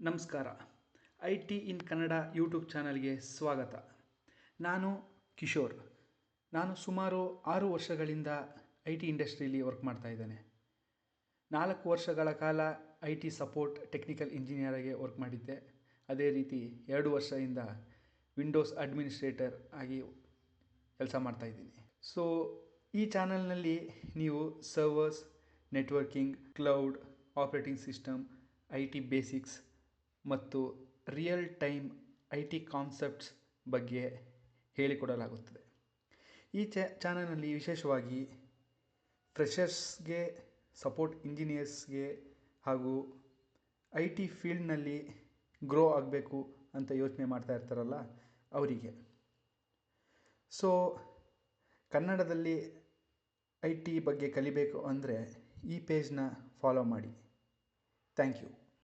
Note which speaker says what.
Speaker 1: ನಮಸ್ಕಾರ. I T in Kannada YouTube ಚಾನಲ್ಗೆ ಸ್ವಾಗತ. ನಾನು ಕಿಶೋರ್. ನಾನು ಸುಮಾರು 6 ವರ್ಷಗಳಿಂದ ಐ ಟಿ ಇಂಡಸ್ಟ್ರಿಯಲ್ಲಿ ವರ್ಕ್ ಮಾಡ್ತಾಯಿದ್ದೇನೆ. 4 ವರ್ಷಗಳ ಕಾಲ ಐ ಟಿ ಸಪೋರ್ಟ್ ಟೆಕ್ನಿಕಲ್ ಇಂಜಿನಿಯರಾಗಿ ವರ್ಕ್ ಮಾಡಿದ್ದೆ. ಅದೇ ರೀತಿ 2 ವರ್ಷದಿಂದ ವಿಂಡೋಸ್ ಅಡ್ಮಿನಿಸ್ಟ್ರೇಟರ್ ಆಗಿ ಕೆಲಸ ಮಾಡ್ತಾಯಿದ್ದೀನಿ. ಸೊ ಈ ಚಾನಲ್ನಲ್ಲಿ ನೀವು servers, networking, cloud, operating system, I T basics ಮತ್ತು real time I T concepts ಬಗ್ಗೆ ಹೇಳಿಕೊಡಲಾಗುತ್ತದೆ. ಈ ಚಾನಲ್ನಲ್ಲಿ ವಿಶೇಷವಾಗಿ ಫ್ರೆಷರ್ಸ್ಗೆ, ಸಪೋರ್ಟ್ ಇಂಜಿನಿಯರ್ಸ್ಗೆ ಹಾಗೂ ಐ ಟಿ ಫೀಲ್ಡ್ನಲ್ಲಿ ಗ್ರೋ ಆಗಬೇಕು ಅಂತ ಯೋಚನೆ ಮಾಡ್ತಾ ಇರ್ತಾರಲ್ಲ ಅವರಿಗೆ. ಸೊ ಕನ್ನಡದಲ್ಲಿ ಐ ಟಿ ಬಗ್ಗೆ ಕಲಿಬೇಕು ಅಂದರೆ ಈ ಪೇಜ್ನ ಫಾಲೋ ಮಾಡಿ. Thank you.